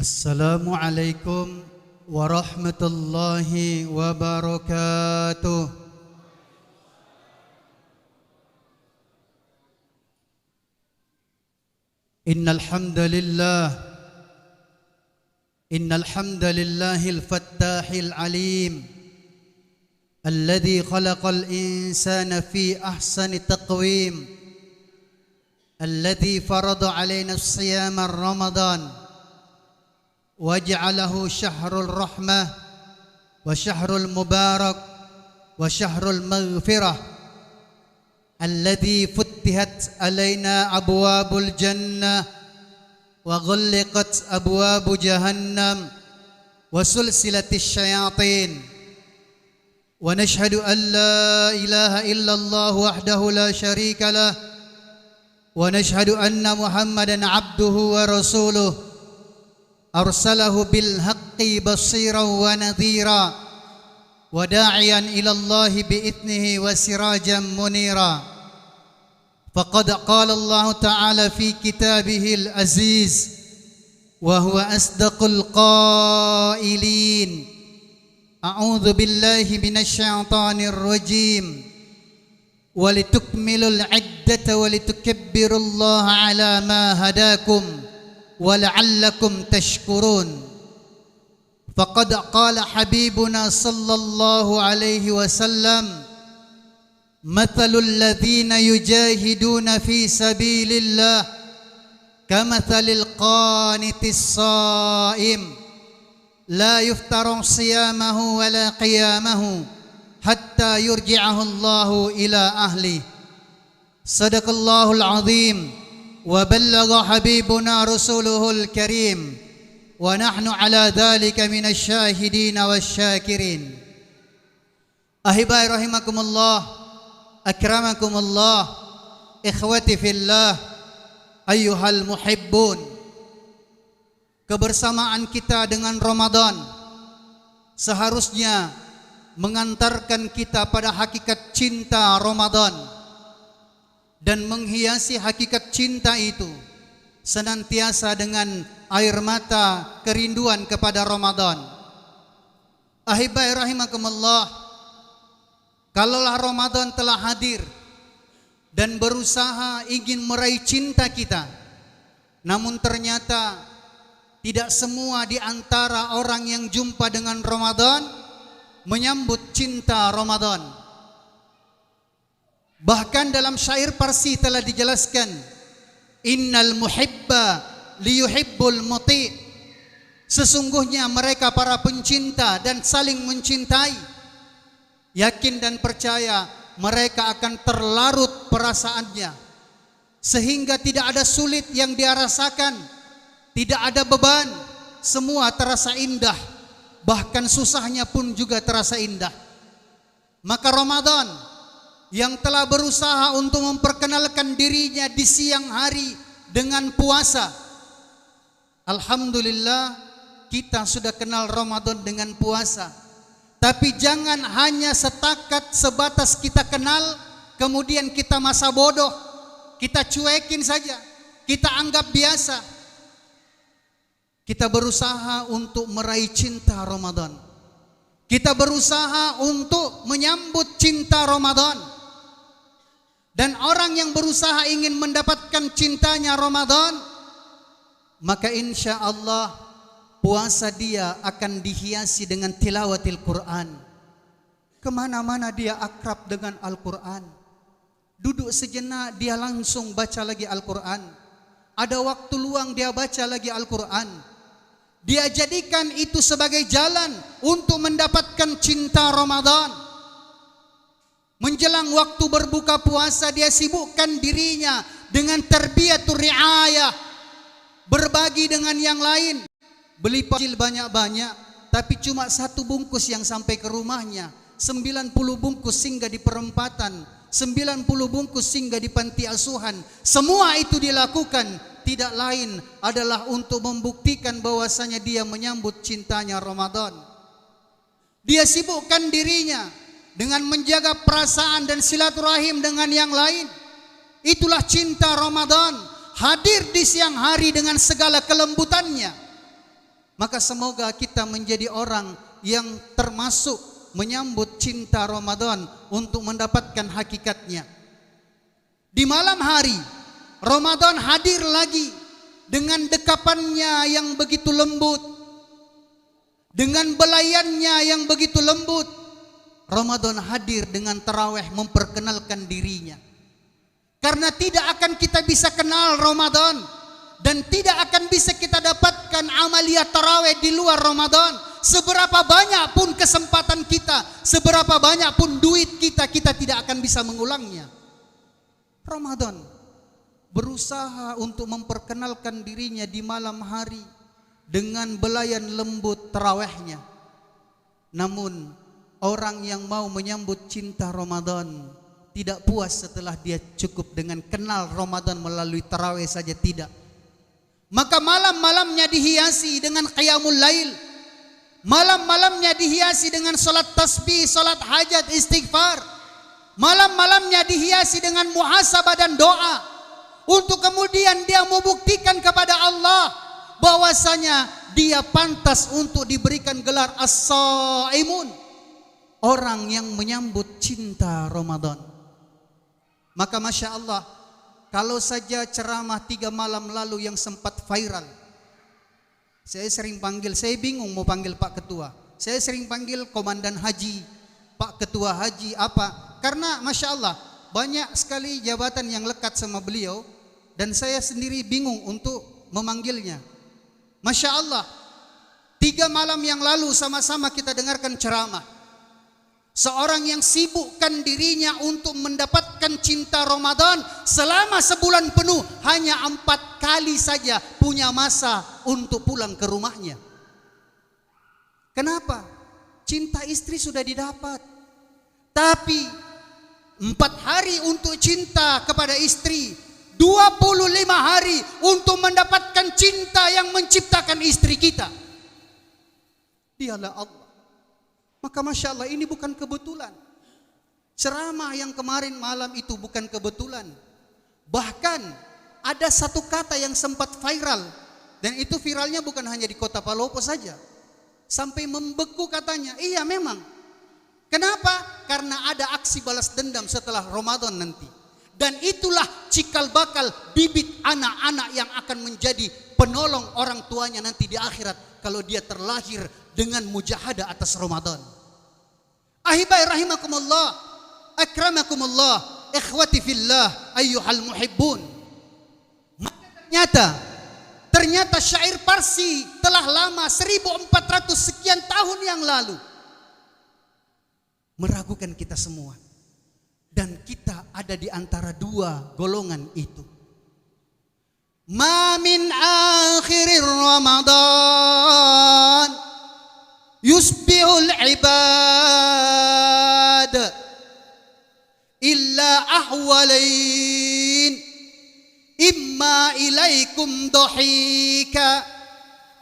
Assalamualaikum warahmatullahi wabarakatuh. Innal hamdalillahil fattahil alim alladzi khalaqal insana fi ahsani taqwim alladzi farada alaina siyama ramadan waj'alahu syahrul rahmah wa syahrul mubarak wa syahrul maghfirah alladzi futtihat alaina abwabul jannah wa ghulliqat abwabu jahannam wa sulsilatis syayatin wa nashhadu an la ilaha illallah wahdahu la syarika lah wa nashhadu anna muhammadan abduhu wa rasuluh arsalahu bil haqqi basiran wa nadhira wa da'iyan ila Allah bi idnihi wa sirajan munira. Faqad qala Allah ta'ala fi kitabihil aziz wa huwa asdaqul qailin. A'udzu billahi minasy syaithanir rajim. Wa litukmilul 'iddata wa litukabbirullaha 'ala ma hadakum وَلَعَلَّكُمْ تَشْكُرُونَ فَقَدْ قَالَ حَبِيبُنَا صَلَّى اللَّهُ عَلَيْهِ وَسَلَّمَ مَثَلُ الَّذِينَ يُجَاهِدُونَ فِي سَبِيلِ اللَّهِ كَمَثَلِ الْقَانِتِ الصَّائِمِ لَا يُفْتَرُ صِيَامَهُ وَلَا قِيَامَهُ حَتَّى يُرْجِعَهُ اللَّهُ إِلَى أَهْلِهِ صَدَقَ اللَّهُ الْعَظِيمُ وبلغ حبيبنا رسوله الكريم ونحن على ذلك من الشاهدين والشاكرين. أحبائي رحمكم الله أكرمكم الله إخوتي في الله أيها المحبون. Kebersamaan kita dengan Ramadan seharusnya mengantarkan kita pada hakikat cinta Ramadan dan menghiasi hakikat cinta itu senantiasa dengan air mata kerinduan kepada Ramadan. Ahibai rahimakumullah, kalaulah Ramadan telah hadir dan berusaha ingin meraih cinta kita, namun ternyata tidak semua di antara orang yang jumpa dengan Ramadan menyambut cinta Ramadan. Bahkan dalam syair Parsi telah dijelaskan, innal muhibba liyuhibbul muti'. Sesungguhnya mereka para pencinta dan saling mencintai, yakin dan percaya mereka akan terlarut perasaannya, sehingga tidak ada sulit yang dia rasakan, tidak ada beban, semua terasa indah, bahkan susahnya pun juga terasa indah. Maka Ramadan yang telah berusaha untuk memperkenalkan dirinya di siang hari dengan puasa, alhamdulillah kita sudah kenal Ramadan dengan puasa. Tapi jangan hanya setakat sebatas kita kenal, kemudian kita masa bodoh, kita cuekin saja, kita anggap biasa. Kita berusaha untuk meraih cinta Ramadan, kita berusaha untuk menyambut cinta Ramadan. Dan orang yang berusaha ingin mendapatkan cintanya Ramadan, maka insya Allah puasa dia akan dihiasi dengan tilawatil Quran. Kemana-mana dia akrab dengan Al-Quran. Duduk sejenak dia langsung baca lagi Al-Quran. Ada waktu luang dia baca lagi Al-Quran. Dia jadikan itu sebagai jalan untuk mendapatkan cinta Ramadan. Menjelang waktu berbuka puasa dia sibukkan dirinya dengan terbiyatur riayah, berbagi dengan yang lain, beli takjil banyak-banyak, tapi cuma 1 bungkus yang sampai ke rumahnya, 90 bungkus singgah di perempatan, 90 bungkus singgah di panti asuhan. Semua itu dilakukan tidak lain adalah untuk membuktikan bahwasanya dia menyambut cintanya Ramadan. Dia sibukkan dirinya dengan menjaga perasaan dan silaturahim dengan yang lain. Itulah cinta Ramadan, hadir di siang hari dengan segala kelembutannya. Maka semoga kita menjadi orang yang termasuk menyambut cinta Ramadan untuk mendapatkan hakikatnya. Di malam hari Ramadan hadir lagi dengan dekapannya yang begitu lembut, dengan belayannya yang begitu lembut. Ramadan hadir dengan tarawih memperkenalkan dirinya. Karena tidak akan kita bisa kenal Ramadan dan tidak akan bisa kita dapatkan amaliyah tarawih di luar Ramadan. Seberapa banyak pun kesempatan kita, seberapa banyak pun duit kita, kita tidak akan bisa mengulangnya. Ramadan berusaha untuk memperkenalkan dirinya di malam hari dengan belayan lembut tarawihnya. Namun orang yang mau menyambut cinta Ramadan tidak puas setelah dia cukup dengan kenal Ramadan melalui tarawih saja, tidak. Maka malam-malamnya dihiasi dengan qiyamul lail, malam-malamnya dihiasi dengan salat tasbih, salat hajat, istighfar, malam-malamnya dihiasi dengan muhasabah dan doa, untuk kemudian dia membuktikan kepada Allah bahwasanya dia pantas untuk diberikan gelar as-saimun, orang yang menyambut cinta Ramadan. Maka Masya Allah, kalau saja ceramah 3 malam lalu yang sempat viral, saya sering panggil, saya bingung mau panggil Pak Ketua, saya sering panggil Komandan Haji, Pak Ketua Haji apa, karena Masya Allah banyak sekali jabatan yang lekat sama beliau dan saya sendiri bingung untuk memanggilnya. Masya Allah, 3 malam yang lalu sama-sama kita dengarkan ceramah. Seorang yang sibukkan dirinya untuk mendapatkan cinta Ramadan selama sebulan penuh, hanya 4 kali saja punya masa untuk pulang ke rumahnya. Kenapa? Cinta istri sudah didapat, tapi 4 hari untuk cinta kepada istri, 25 hari untuk mendapatkan cinta yang menciptakan istri kita. Dialah Allah. Maka Masya Allah, ini bukan kebetulan. Ceramah yang kemarin malam itu bukan kebetulan. Bahkan ada satu kata yang sempat viral, dan itu viralnya bukan hanya di kota Palopo saja, sampai membeku katanya. Iya memang. Kenapa? Karena ada aksi balas dendam setelah Ramadan nanti. Dan itulah cikal bakal bibit anak-anak yang akan menjadi penolong orang tuanya nanti di akhirat, kalau dia terlahir dengan mujahadah atas Ramadan. Ahibai rahimakumullah, akramakumullah, ikhwati fillah, ayyuhal muhibbun. Maka ternyata syair Parsi telah lama, 1400 sekian tahun yang lalu, meragukan kita semua. Dan kita ada di antara 2 golongan itu. Ma min akhirir Ramadan yusbihul ibad illa ahwalain, imma ilaikum dohika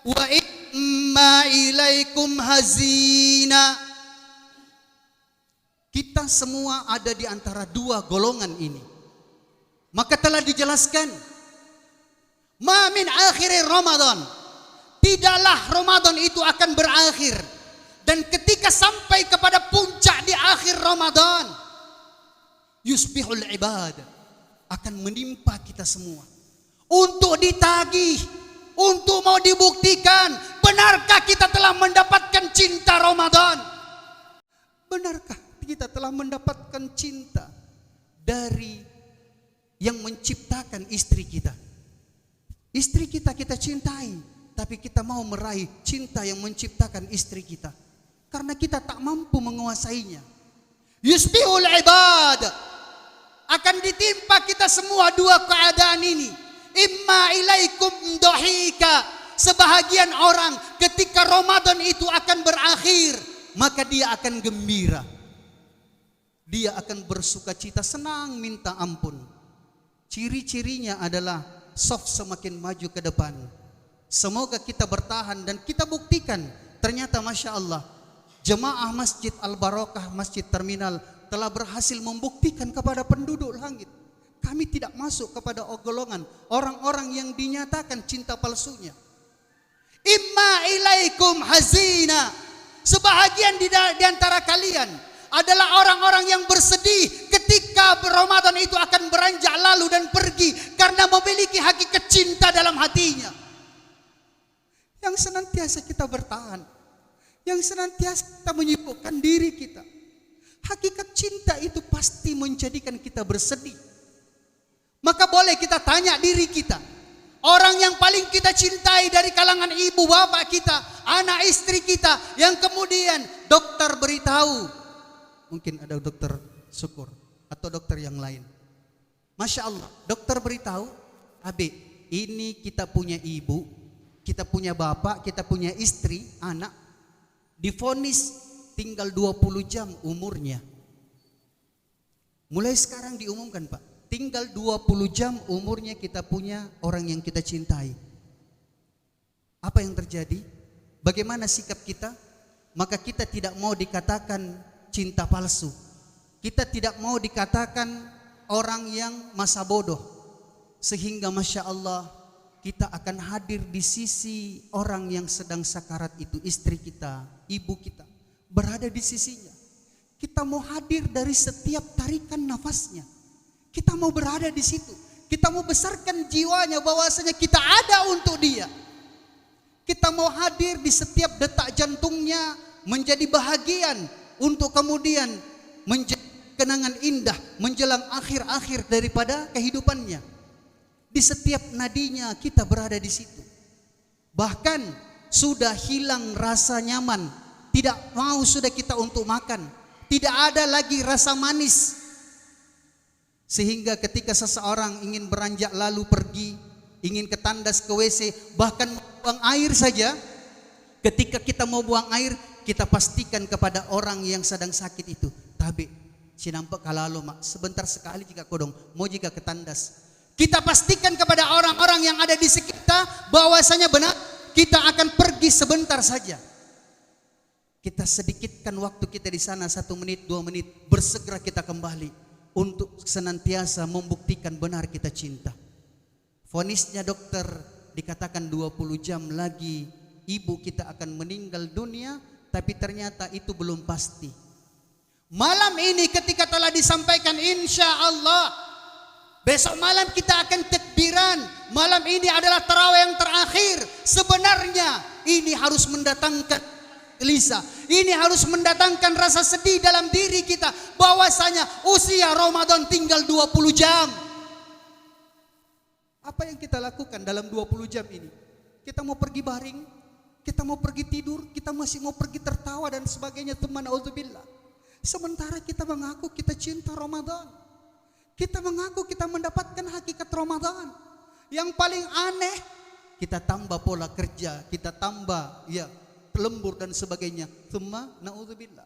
wa imma ilaikum hazina. Kita semua ada di antara 2 golongan ini. Maka telah dijelaskan, ma min akhir Ramadan, tidaklah Ramadan itu akan berakhir. Dan ketika sampai kepada puncak di akhir Ramadan, yusbihul ibad, akan menimpa kita semua. Untuk ditagih, untuk mau dibuktikan, benarkah kita telah mendapatkan cinta Ramadan? Benarkah kita telah mendapatkan cinta dari yang menciptakan istri kita? Istri kita kita cintai, tapi kita mau meraih cinta yang menciptakan istri kita, karena kita tak mampu menguasainya. Yusbihul ibad, akan ditimpa kita semua 2 keadaan ini. Imma ilaikum dohika, sebahagian orang ketika Ramadan itu akan berakhir, maka dia akan gembira, dia akan bersuka cita, senang, minta ampun. Ciri-cirinya adalah soft semakin maju ke depan. Semoga kita bertahan dan kita buktikan. Ternyata Masya Allah, jemaah Masjid Al-Barokah, Masjid Terminal telah berhasil membuktikan kepada penduduk langit, kami tidak masuk kepada golongan orang-orang yang dinyatakan cinta palsunya. Imma ilaikum hazina. Sebahagian di antara kalian adalah orang-orang yang bersedih ketika Ramadan itu akan beranjak lalu dan pergi karena memiliki hakikat cinta dalam hatinya. Yang senantiasa kita bertahan, yang senantiasa kita menyibukkan diri kita. Hakikat cinta itu pasti menjadikan kita bersedih. Maka boleh kita tanya diri kita, orang yang paling kita cintai dari kalangan ibu bapak kita, anak istri kita, yang kemudian dokter beritahu, mungkin ada dokter Syukur atau dokter yang lain, Masya Allah, dokter beritahu, Abi, ini kita punya ibu, kita punya bapak, kita punya istri, anak, divonis tinggal 20 jam umurnya. Mulai sekarang diumumkan, Pak, tinggal 20 jam umurnya kita punya orang yang kita cintai. Apa yang terjadi? Bagaimana sikap kita? Maka kita tidak mau dikatakan cinta palsu. Kita tidak mau dikatakan orang yang masa bodoh. Sehingga Masya Allah, kita akan hadir di sisi orang yang sedang sakarat itu, istri kita, ibu kita, berada di sisinya. Kita mau hadir dari setiap tarikan nafasnya. Kita mau berada di situ. Kita mau besarkan jiwanya bahwasanya kita ada untuk dia. Kita mau hadir di setiap detak jantungnya, menjadi bahagian untuk kemudian menjadi kenangan indah menjelang akhir-akhir daripada kehidupannya. Di setiap nadinya kita berada di situ. Bahkan sudah hilang rasa nyaman, tidak mau sudah kita untuk makan. Tidak ada lagi rasa manis. Sehingga ketika seseorang ingin beranjak lalu pergi, ingin ke tandas, ke WC, bahkan buang air saja, ketika kita mau buang air, kita pastikan kepada orang yang sedang sakit itu, Tabe, sinampak kalalo mak, sebentar sekali jika kodong, mau jika ke tandas. Kita pastikan kepada orang-orang yang ada di sekitar bahwasanya benar, kita akan pergi sebentar saja. Kita sedikitkan waktu kita di sana 1 menit, 2 menit, bersegera kita kembali untuk senantiasa membuktikan benar kita cinta. Vonisnya dokter dikatakan 20 jam lagi ibu kita akan meninggal dunia, tapi ternyata itu belum pasti. Malam ini ketika telah disampaikan insya Allah, besok malam kita akan takbiran. Malam ini adalah tarawih yang terakhir. Sebenarnya ini harus mendatangkan gelisah. Ini harus mendatangkan rasa sedih dalam diri kita bahwasanya usia Ramadan tinggal 20 jam. Apa yang kita lakukan dalam 20 jam ini? Kita mau pergi baring, kita mau pergi tidur, kita masih mau pergi tertawa dan sebagainya, teman, auzubillah. Sementara kita mengaku kita cinta Ramadan. Kita mengaku kita mendapatkan hakikat Ramadan. Yang paling aneh, kita tambah pola kerja, kita tambah lembur dan sebagainya. Tsumma naudzubillah.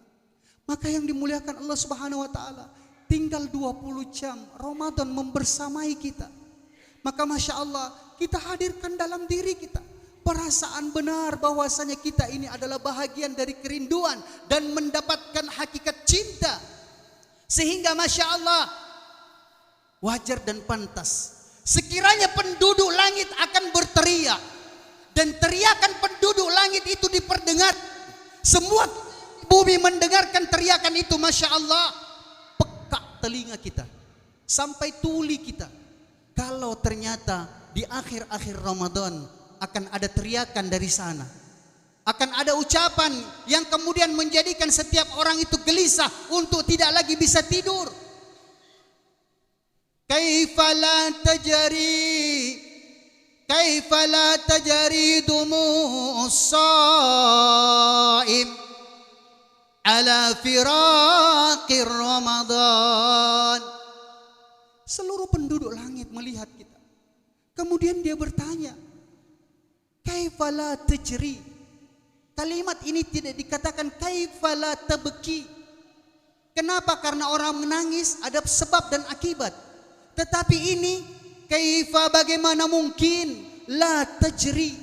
Maka yang dimuliakan Allah Subhanahu wa taala, tinggal 20 jam Ramadan membersamai kita. Maka Masya Allah, kita hadirkan dalam diri kita perasaan benar bahwasanya kita ini adalah bahagian dari kerinduan dan mendapatkan hakikat cinta. Sehingga Masya Allah, wajar dan pantas sekiranya penduduk langit akan berteriak, dan teriakan penduduk langit itu diperdengar, semua bumi mendengarkan teriakan itu, Masya Allah, peka telinga kita sampai tuli kita. Kalau ternyata di akhir-akhir Ramadan akan ada teriakan dari sana, akan ada ucapan yang kemudian menjadikan setiap orang itu gelisah untuk tidak lagi bisa tidur. Kaifa la tajari dumus saim ala firaqir Ramadan. Seluruh penduduk langit melihat kita. Kemudian dia bertanya, kaifa la tajri. Kalimat ini tidak dikatakan kaifa la tabki. Kenapa? Karena orang menangis ada sebab dan akibat. Tetapi ini kaifa, bagaimana mungkin la tajri,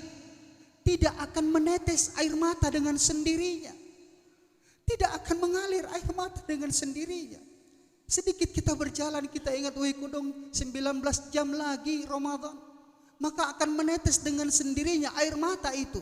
tidak akan menetes air mata dengan sendirinya, tidak akan mengalir air mata dengan sendirinya. Sedikit kita berjalan, kita ingat, wih kudung 19 jam lagi Ramadan, maka akan menetes dengan sendirinya air mata itu.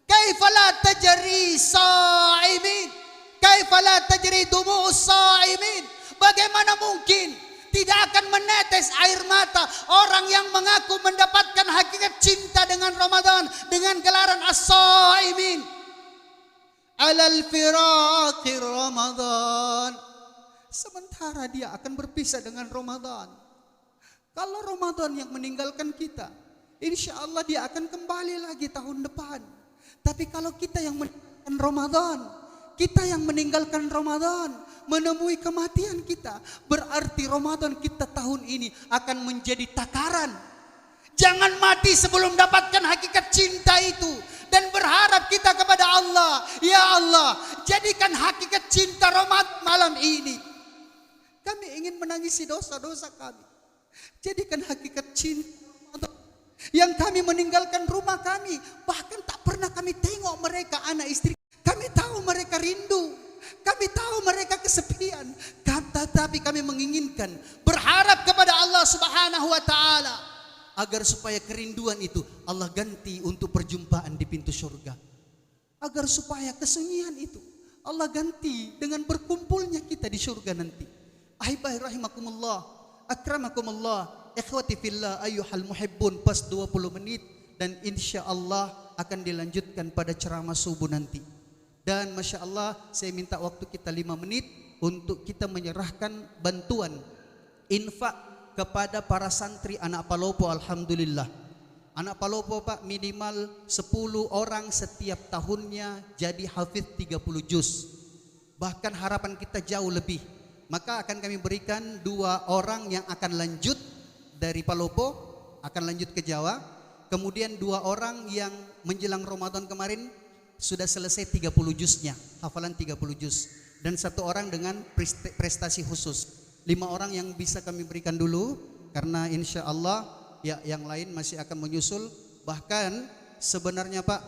Kaifa la tajri sa'imin? Kaifa la tajri dumu'us sa'imin? Bagaimana mungkin tidak akan menetes air mata orang yang mengaku mendapatkan hakikat cinta dengan Ramadan, dengan gelaran as-sa'imin. Alal firaqir Ramadan. Sementara dia akan berpisah dengan Ramadan. Kalau Ramadan yang meninggalkan kita, insya Allah dia akan kembali lagi tahun depan. Tapi kalau kita yang meninggalkan Ramadan, kita yang meninggalkan Ramadan, menemui kematian kita, berarti Ramadan kita tahun ini akan menjadi takaran. Jangan mati sebelum dapatkan hakikat cinta itu. Dan berharap kita kepada Allah, ya Allah, jadikan hakikat cinta Ramadan malam ini. Kami ingin menangisi dosa-dosa kami. Jadikan hakikat cinta Ramadan. Yang kami meninggalkan rumah kami, bahkan tak pernah kami tengok mereka, anak istri. Kami tahu mereka rindu, kami tahu mereka kesepian, tetapi kami menginginkan, berharap kepada Allah Subhanahu wa taala agar supaya kerinduan itu Allah ganti untuk perjumpaan di pintu surga. Agar supaya kesunyian itu Allah ganti dengan berkumpulnya kita di surga nanti. Ahibahi rahimakumullah, akramakumullah, ikhwati fillah, ayyuhal muhibbun, pas 20 menit dan insya Allah akan dilanjutkan pada ceramah subuh nanti. Dan Masya Allah saya minta waktu kita 5 menit untuk kita menyerahkan bantuan infak kepada para santri anak Palopo. Alhamdulillah, anak Palopo Pak minimal 10 orang setiap tahunnya jadi hafidz 30 juz. Bahkan harapan kita jauh lebih. Maka akan kami berikan 2 orang yang akan lanjut dari Palopo, akan lanjut ke Jawa. Kemudian 2 orang yang menjelang Ramadan kemarin sudah selesai 30 juznya, hafalan 30 juz. Dan 1 orang dengan prestasi khusus. 5 orang yang bisa kami berikan dulu, karena insya Allah ya yang lain masih akan menyusul. Bahkan sebenarnya Pak,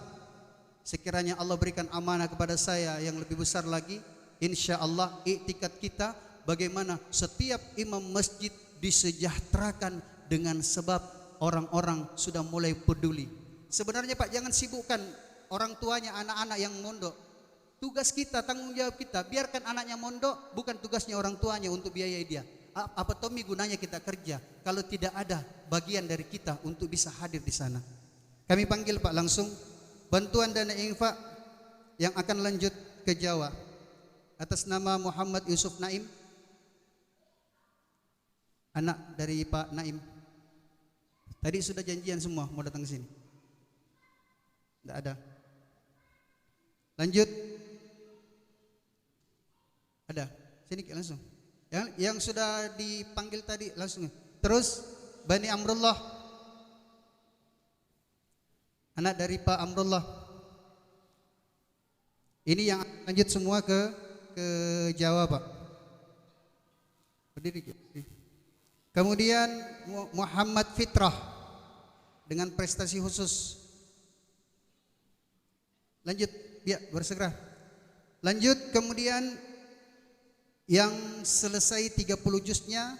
sekiranya Allah berikan amanah kepada saya yang lebih besar lagi, insya Allah iktikad kita bagaimana setiap imam masjid disejahterakan dengan sebab orang-orang sudah mulai peduli. Sebenarnya Pak, jangan sibukkan orang tuanya anak-anak yang mondok. Tugas kita, tanggung jawab kita, biarkan anaknya mondok, bukan tugasnya orang tuanya untuk biayai dia. Apa Tommy gunanya kita kerja kalau tidak ada bagian dari kita untuk bisa hadir di sana. Kami panggil Pak langsung bantuan dana infak yang akan lanjut ke Jawa atas nama Muhammad Yusuf Naim, anak dari Pak Naim. Tadi sudah janjian semua mau datang ke sini. Tidak ada. Lanjut. Ada. Sini langsung. Yang sudah dipanggil tadi langsung. Terus Bani Amrullah, anak dari Pak Amrullah. Ini yang lanjut semua ke Jawa Pak. Berdiri. Kemudian Muhammad Fitrah dengan prestasi khusus. Lanjut, ya bersegera. Lanjut, kemudian yang selesai 30 juznya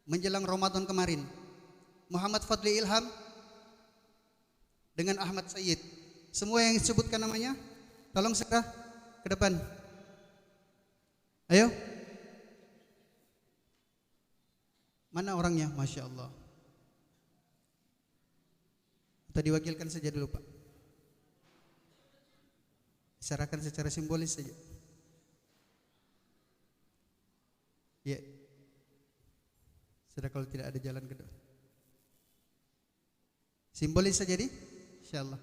menjelang Ramadan kemarin, Muhammad Fadli Ilham dengan Ahmad Sayyid. Semua yang disebutkan namanya, tolong segera ke depan. Ayo. Mana orangnya? Masya Allah. Kita diwakilkan saja dulu Pak. Bicarakan secara simbolis saja. Ya. Sudah kalau tidak ada jalan kedua. Simbolis saja di, insyaallah.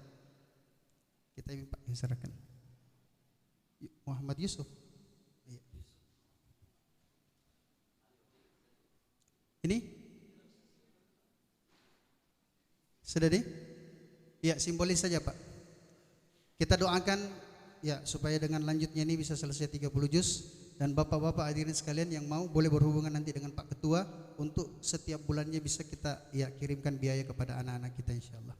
Kita minta bicarakan. Muhammad Yusuf. Ya. Ini? Sudah di? Ya, simbolis saja Pak. Kita doakan ya supaya dengan lanjutnya ini bisa selesai 30 juz. Dan bapak-bapak hadirin sekalian yang mau boleh berhubungan nanti dengan Pak Ketua untuk setiap bulannya bisa kita ya kirimkan biaya kepada anak-anak kita insyaallah.